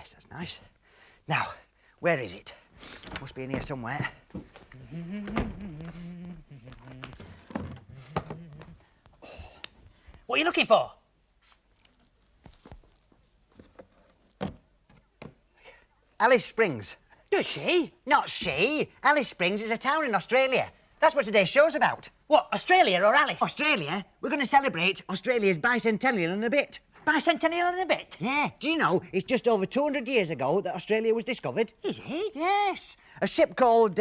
Yes, that's nice. Now, where is it? Must be in here somewhere. What are you looking for? Alice Springs. Does she? Not she. Alice Springs is a town in Australia. That's what today's show's about. What, Australia or Alice? Australia? We're going to celebrate Australia's bicentennial in a bit. Bicentennial in a bit? Yeah. Do you know it's just over 200 years ago that Australia was discovered? Is it? Yes. A ship called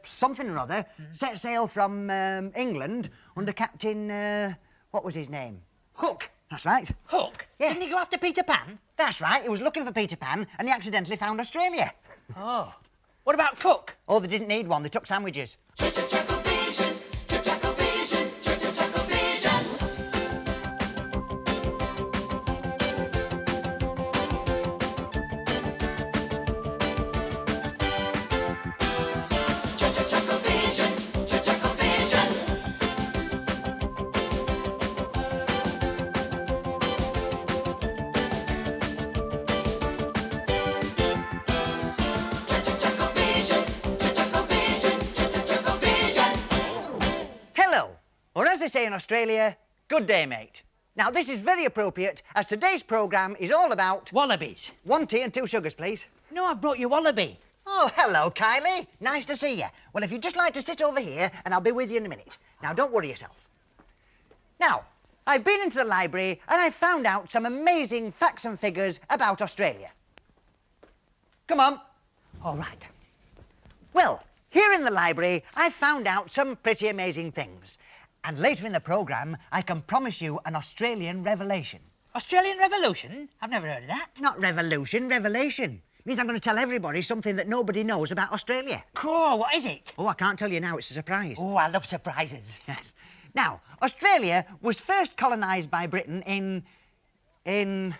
something or other set sail from England under Captain... what was his name? Hook. That's right. Hook? Yeah. Didn't he go after Peter Pan? That's right. He was looking for Peter Pan and he accidentally found Australia. Oh. What about Cook? Oh, they didn't need one. They took sandwiches. ChuckleVision, ChuckleVision, ChuckleVision. ChuckleVision, ChuckleVision. Hello, or as they say in Australia, good day, mate. Now, this is very appropriate as today's programme is all about... Wallabies. 1 tea and 2 sugars, please. No, I've brought you wallaby. Oh, hello, Kylie. Nice to see you. Well, if you'd just like to sit over here and I'll be with you in a minute. Now, don't worry yourself. Now, I've been into the library and I've found out some amazing facts and figures about Australia. Come on. All right. Well, here in the library, I've found out some pretty amazing things. And later in the programme, I can promise you an Australian revelation. Australian Revolution? I've never heard of that. Not revolution, revelation. It means I'm going to tell everybody something that nobody knows about Australia. Cool, what is it? Oh, I can't tell you now, it's a surprise. Oh, I love surprises. Yes. Now, Australia was first colonised by Britain instead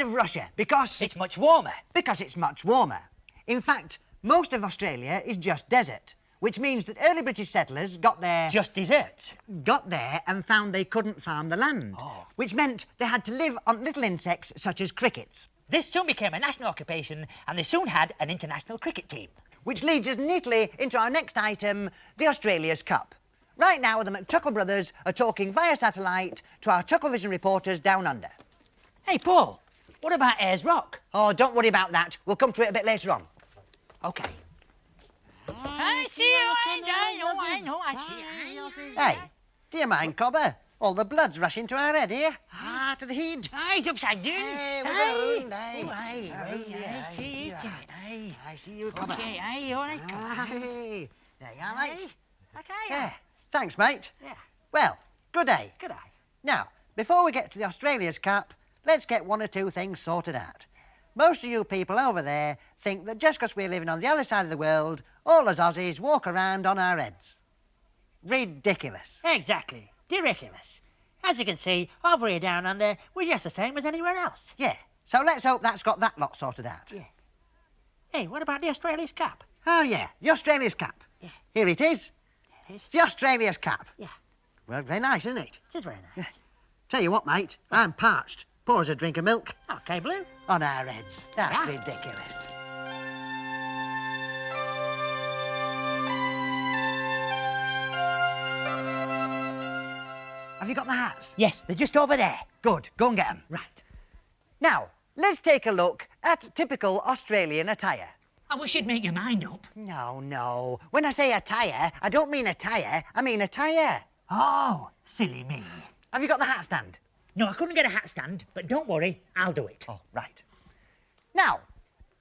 of Russia, because... It's much warmer. Because it's much warmer. In fact, most of Australia is just desert, which means that early British settlers got there and found they couldn't farm the land, which meant they had to live on little insects such as crickets. This soon became a national occupation and they soon had an international cricket team. Which leads us neatly into our next item, the Australia's Cup. Right now, the McChuckle brothers are talking via satellite to our ChuckleVision reporters down under. Hey, Paul, what about Ayers Rock? Oh, don't worry about that. We'll come to it a bit later on. OK. I see. Hey, do you mind, Cobber? All the blood's rushing to our head here. Ah, to the heat. He's upside down. Hey, we're marooned, eh? Oh, aye, I see that. aye. I see you, Cobber. OK, aye, all right. Aye. There you are, mate. OK, Yeah. Thanks, mate. Yeah. Well, good day. Good eye. Now, before we get to the Australia's Cup, let's get one or two things sorted out. Most of you people over there think that just because we're living on the other side of the world, all us Aussies walk around on our heads. Ridiculous. Exactly. Ridiculous. As you can see, over here down under, we're just the same as anywhere else. Yeah, so let's hope that's got that lot sorted out. Yeah. Hey, what about the Australia's Cup? Oh, yeah, the Australia's Cup. Yeah. Here it is. It is. The Australia's Cup. Yeah. Well, very nice, isn't it? It is very nice. Tell you what, mate, I'm parched. Pour us a drink of milk. OK, Blue. On our heads. That's Yeah. ridiculous. Have you got the hats? Yes, they're just over there. Good, go and get them. Right. Now, let's take a look at typical Australian attire. I wish you'd make your mind up. No. When I say attire, I don't mean attire, I mean attire. Oh, silly me. Have you got the hat stand? No, I couldn't get a hat stand, but don't worry, I'll do it. Oh, right. Now,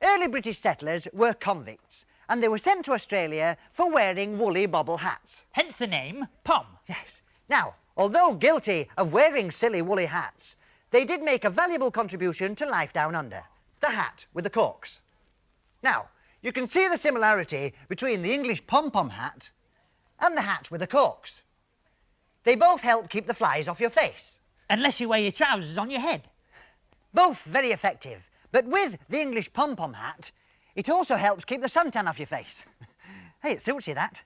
early British settlers were convicts, and they were sent to Australia for wearing woolly bobble hats. Hence the name, Pom. Yes. Now, although guilty of wearing silly woolly hats, they did make a valuable contribution to life down under. The hat with the corks. Now, you can see the similarity between the English pom-pom hat and the hat with the corks. They both help keep the flies off your face. Unless you wear your trousers on your head. Both very effective, but with the English pom-pom hat, it also helps keep the suntan off your face. Hey, it suits you, that.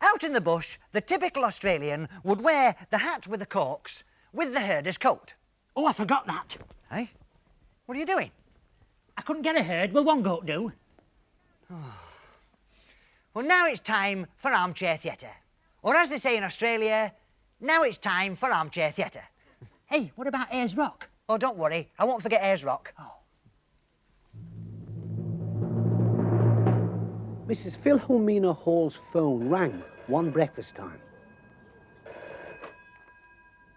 Out in the bush, the typical Australian would wear the hat with the corks with the herder's coat. Oh, I forgot that. Hey? What are you doing? I couldn't get a herd. Will one goat do? Well, now it's time for armchair theatre. Or as they say in Australia, now it's time for armchair theatre. Hey, what about Ayers Rock? Oh, don't worry, I won't forget Ayers Rock. Oh. Mrs. Philomena Hall's phone rang one breakfast time.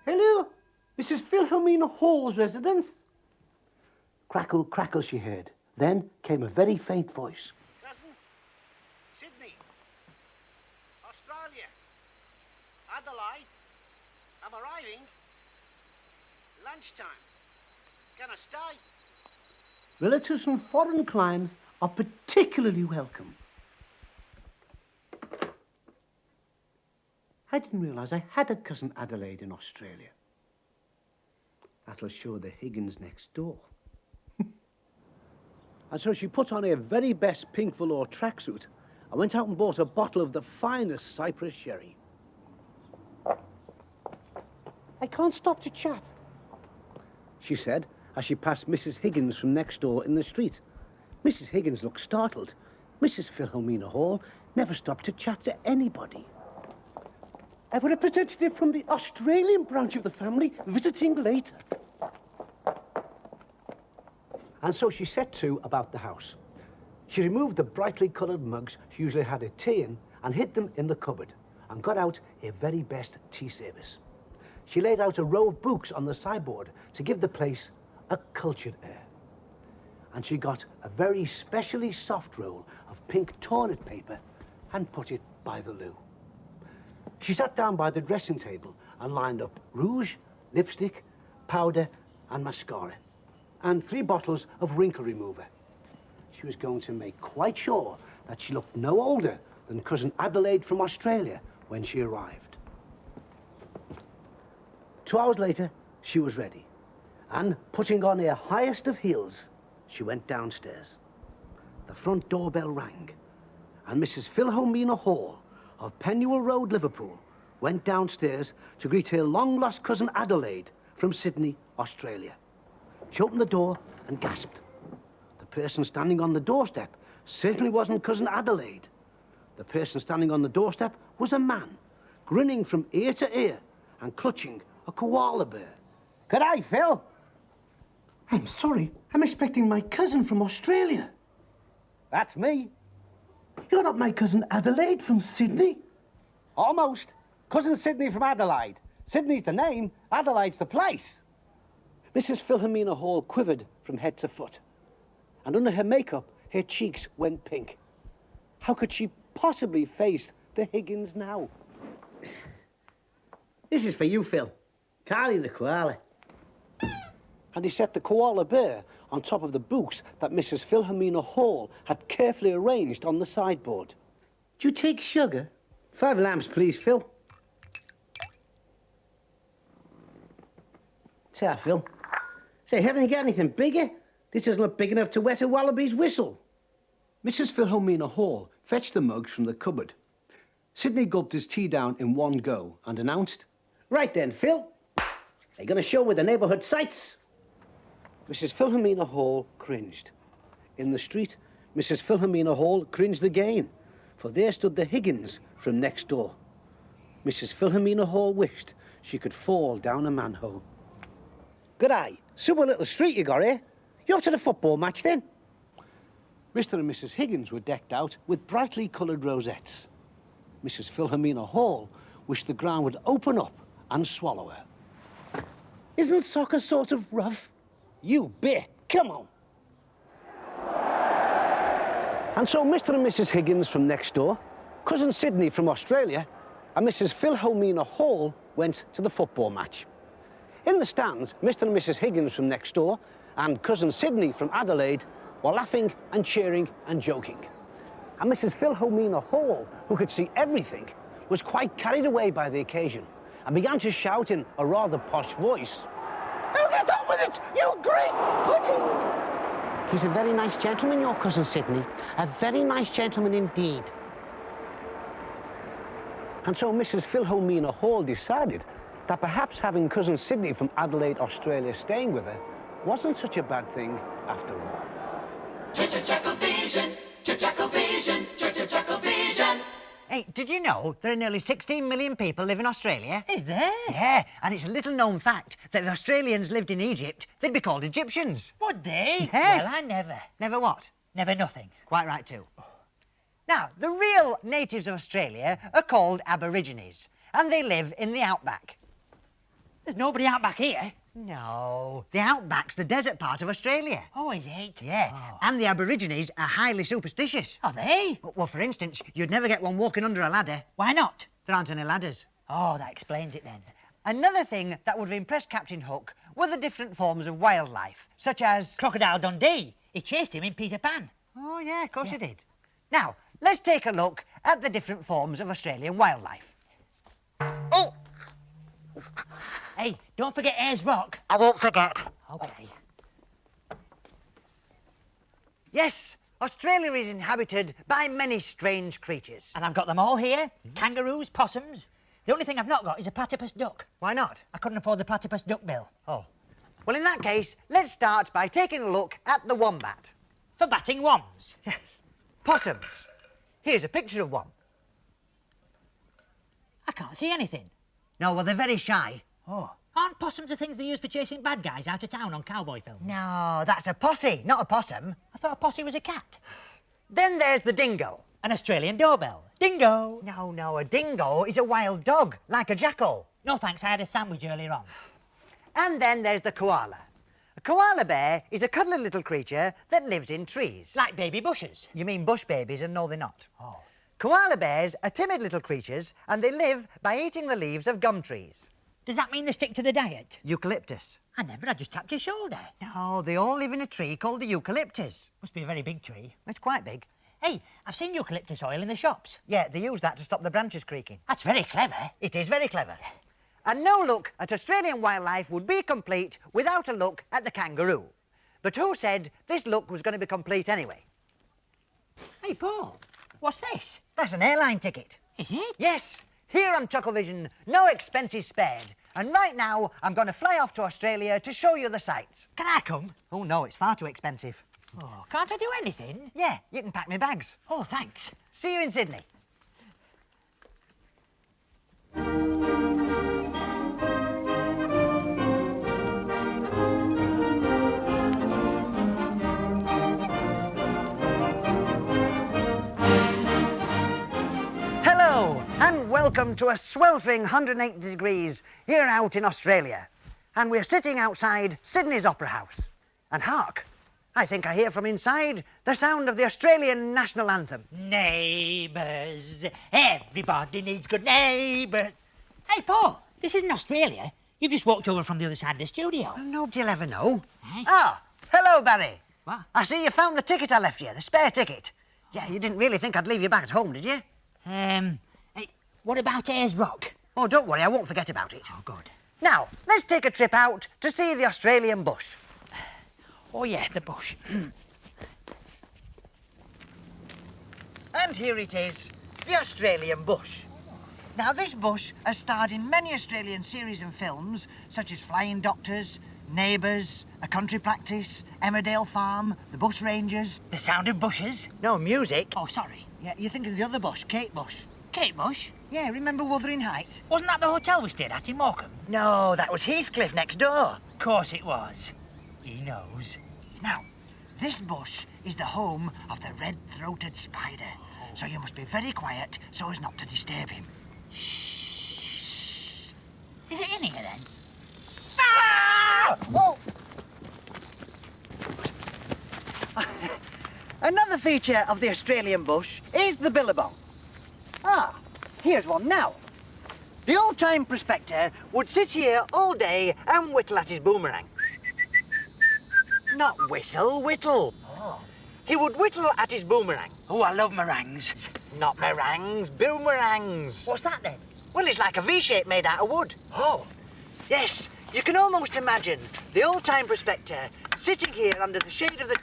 Hello, Mrs. Philomena Hall's residence? Crackle, crackle, she heard. Then came a very faint voice. Cousin, Sydney, Australia, Adelaide, I'm arriving. Lunchtime. Can I stay? Relatives from foreign climes are particularly welcome. I didn't realise I had a cousin Adelaide in Australia. That'll show the Higgins next door. And so she put on her very best pink velour tracksuit and went out and bought a bottle of the finest Cyprus sherry. I can't stop to chat, she said as she passed Mrs. Higgins from next door in the street. Mrs. Higgins looked startled. Mrs. Philomena Hall never stopped to chat to anybody. I've a representative from the Australian branch of the family visiting later. And so she set to about the house. She removed the brightly coloured mugs she usually had her tea in and hid them in the cupboard and got out her very best tea service. She laid out a row of books on the sideboard to give the place a cultured air. And she got a very specially soft roll of pink toilet paper and put it by the loo. She sat down by the dressing table and lined up rouge, lipstick, powder and mascara, and 3 bottles of wrinkle remover. She was going to make quite sure that she looked no older than cousin Adelaide from Australia when she arrived. 2 hours later, she was ready, and putting on her highest of heels, she went downstairs. The front doorbell rang, and Mrs. Philomena Hall of Pennuel Road, Liverpool, went downstairs to greet her long-lost cousin Adelaide from Sydney, Australia. She opened the door and gasped. The person standing on the doorstep certainly wasn't cousin Adelaide. The person standing on the doorstep was a man, grinning from ear to ear and clutching a koala bear. G'day, Phil. I'm sorry, I'm expecting my cousin from Australia. That's me. You're not my cousin Adelaide from Sydney? Almost. Cousin Sydney from Adelaide. Sydney's the name, Adelaide's the place. Mrs. Philomena Hall quivered from head to foot, and under her makeup, her cheeks went pink. How could she possibly face the Higgins now? This is for you, Phil. Carly the koala. And he set the koala bear on top of the books that Mrs. Philomena Hall had carefully arranged on the sideboard. Do you take sugar? 5 lambs, please, Phil. Say, Phil. Say, haven't you got anything bigger? This doesn't look big enough to wet a wallaby's whistle. Mrs. Philomena Hall fetched the mugs from the cupboard. Sidney gulped his tea down in one go and announced, "Right then, Phil. Are you going to show with the neighbourhood sights?" Mrs. Philomena Hall cringed. In the street, Mrs. Philomena Hall cringed again, for there stood the Higgins from next door. Mrs. Philomena Hall wished she could fall down a manhole. "G'day. Super little street you got here. You off to the football match, then?" Mr. and Mrs. Higgins were decked out with brightly coloured rosettes. Mrs. Philomena Hall wished the ground would open up and swallow her. "Isn't soccer sort of rough?" "You bet. Come on." And so Mr. and Mrs. Higgins from next door, cousin Sydney from Australia, and Mrs. Philomena Hall went to the football match. In the stands, Mr. and Mrs. Higgins from next door and cousin Sydney from Adelaide were laughing and cheering and joking. And Mrs. Philomena Hall, who could see everything, was quite carried away by the occasion and began to shout in a rather posh voice, "Oh, get on with it, you great pudding!" "He's a very nice gentleman, your cousin Sydney. A very nice gentleman indeed." And so Mrs. Philomena Hall decided that perhaps having cousin Sydney from Adelaide, Australia, staying with her wasn't such a bad thing after all. ChuckleVision, ChuckleVision, ChuckleVision. Hey, did you know there are nearly 16 million people live in Australia? Is there? Yeah, and it's a little known fact that if Australians lived in Egypt, they'd be called Egyptians. Would they? Yes. Well, I never. Never what? Never nothing. Quite right too. Now, the real natives of Australia are called Aborigines, and they live in the outback. There's nobody out back here. No, the outback's the desert part of Australia. Oh, is it? Yeah, Oh. and the Aborigines are highly superstitious. Are they? Well, for instance, you'd never get one walking under a ladder. Why not? There aren't any ladders. Oh, that explains it then. Another thing that would have impressed Captain Hook were the different forms of wildlife, such as... Crocodile Dundee. He chased him in Peter Pan. Oh, yeah, of course he did. Now, let's take a look at the different forms of Australian wildlife. Oh, Hey, don't forget Ayers Rock. I won't forget. Okay. Yes, Australia is inhabited by many strange creatures. And I've got them all here. Kangaroos, possums. The only thing I've not got is a platypus duck. Why not? I couldn't afford the platypus duck bill. Oh. Well, in that case, let's start by taking a look at the wombat. For batting wombs. Yes. Possums. Here's a picture of one. I can't see anything. No, well, they're very shy. Oh. Aren't possums the things they use for chasing bad guys out of town on cowboy films? No, that's a posse, not a possum. I thought a posse was a cat. Then there's the dingo. An Australian doorbell. Dingo. No, a dingo is a wild dog, like a jackal. No thanks, I had a sandwich earlier on. And then there's the koala. A koala bear is a cuddly little creature that lives in trees. Like baby bushes. You mean bush babies, and no, they're not. Oh. Koala bears are timid little creatures, and they live by eating the leaves of gum trees. Does that mean they stick to the diet? Eucalyptus. I never, I just tapped your shoulder. No, they all live in a tree called the eucalyptus. Must be a very big tree. It's quite big. Hey, I've seen eucalyptus oil in the shops. Yeah, they use that to stop the branches creaking. That's very clever. It is very clever. And no look at Australian wildlife would be complete without a look at the kangaroo. But who said this look was going to be complete anyway? Hey, Paul, what's this? That's an airline ticket. Is it? Yes, here on ChuckleVision, no expenses spared. And right now, I'm going to fly off to Australia to show you the sights. Can I come? Oh, no, it's far too expensive. Oh, can't I do anything? Yeah, you can pack my bags. Oh, thanks. See you in Sydney. Hello, and welcome to a sweltering 180 degrees here out in Australia. And we're sitting outside Sydney's Opera House. And hark, I think I hear from inside the sound of the Australian national anthem. Neighbours, everybody needs good neighbours. Hey, Paul, this isn't Australia. You just walked over from the other side of the studio. Well, nobody'll ever know. Hey? Ah, hello, Barry. What? I see you found the ticket I left you, the spare ticket. Yeah, you didn't really think I'd leave you back at home, did you? Hey, what about Ayers Rock? Oh, don't worry, I won't forget about it. Oh, good. Now, let's take a trip out to see the Australian bush. Oh, yeah, the bush. And here it is, the Australian bush. Now, this bush has starred in many Australian series and films, such as Flying Doctors, Neighbours, A Country Practice, Emmerdale Farm, The Bush Rangers. The sound of bushes? No, music. Oh, sorry. Yeah, you think of the other bush, Kate Bush. Kate Bush? Yeah, remember Wuthering Heights? Wasn't that the hotel we stayed at in Morecambe? No, that was Heathcliff next door. Of course it was. He knows. Now, this bush is the home of the red-throated spider, so you must be very quiet so as not to disturb him. Is it in here then? Ah! Oh! Another feature of the Australian bush is the billabong. Ah, here's one now. The old-time prospector would sit here all day and whittle at his boomerang. Not whistle, whittle. Oh. He would whittle at his boomerang. Oh, I love meringues. Not meringues, boomerangs. What's that then? Well, it's like a V-shape made out of wood. Oh. Yes, you can almost imagine the old-time prospector sitting here under the shade of the...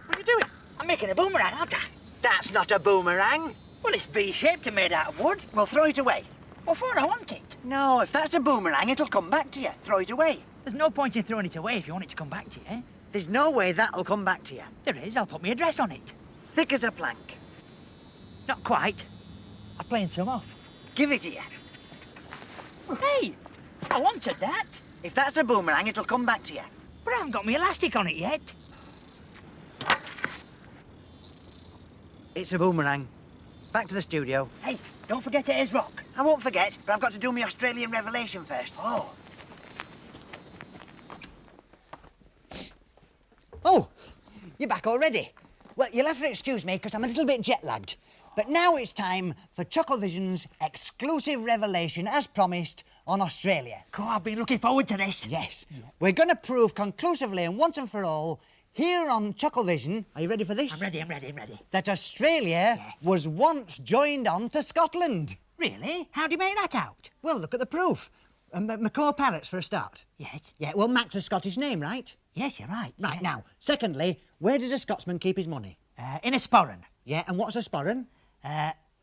What are you doing? I'm making a boomerang, aren't I? That's not a boomerang. Well, it's V-shaped and made out of wood. Well, throw it away. What for? I want it. No, if that's a boomerang, it'll come back to you. Throw it away. There's no point in throwing it away if you want it to come back to you. Eh? There's no way that'll come back to you. There is. I'll put my address on it. Thick as a plank. Not quite. I'm playing some off. Give it here. Hey, I wanted that. If that's a boomerang, it'll come back to you. But I haven't got my elastic on it yet. It's a boomerang. Back to the studio. Hey, don't forget it is rock. I won't forget, but I've got to do my Australian revelation first. Oh, you're back already. Well, you'll have to excuse me because I'm a little bit jet-lagged. But now it's time for ChuckleVision's exclusive revelation, as promised, on Australia. Cool, I've been looking forward to this. Yes. We're going to prove conclusively and once and for all, here on ChuckleVision, are you ready for this? I'm ready. That Australia was once joined on to Scotland. Really? How do you make that out? Well, look at the proof. Macaw parrots for a start. Yes. Yeah, well, Mac's a Scottish name, right? Yes, you're right. Right, yeah. now, secondly, where does a Scotsman keep his money? In a sporran. Yeah, and what's a sporran?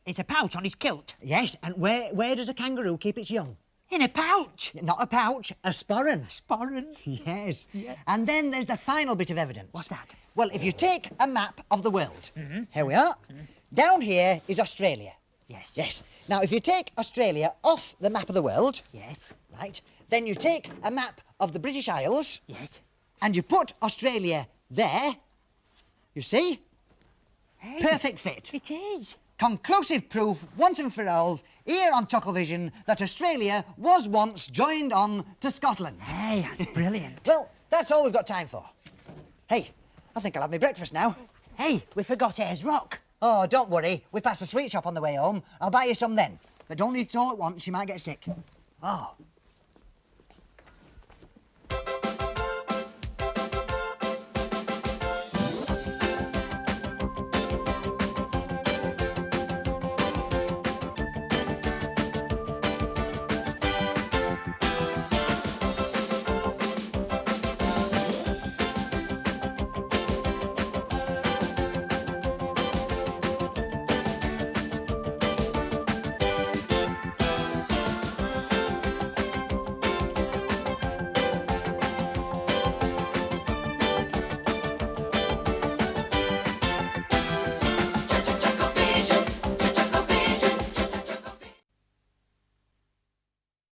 It's a pouch on his kilt. Yes, and where does a kangaroo keep its young? In a pouch. Not a pouch, a sporran. Sporran. Yes. Yeah. And then there's the final bit of evidence. What's that? Well, if you take a map of the world, here we are. Down here is Australia. Yes. Yes. Now, if you take Australia off the map of the world, Yes. right, then you take a map of the British Isles Yes. and you put Australia there, you see? Hey, Perfect fit. It is. Conclusive proof, once and for all, here on ChuckleVision, that Australia was once joined on to Scotland. Hey, that's brilliant. Well, that's all we've got time for. Hey, I think I'll have my breakfast now. Hey, we forgot Ayers Rock. Oh, don't worry. We passed a sweet shop on the way home. I'll buy you some then. But don't eat it all at once, you might get sick. Oh,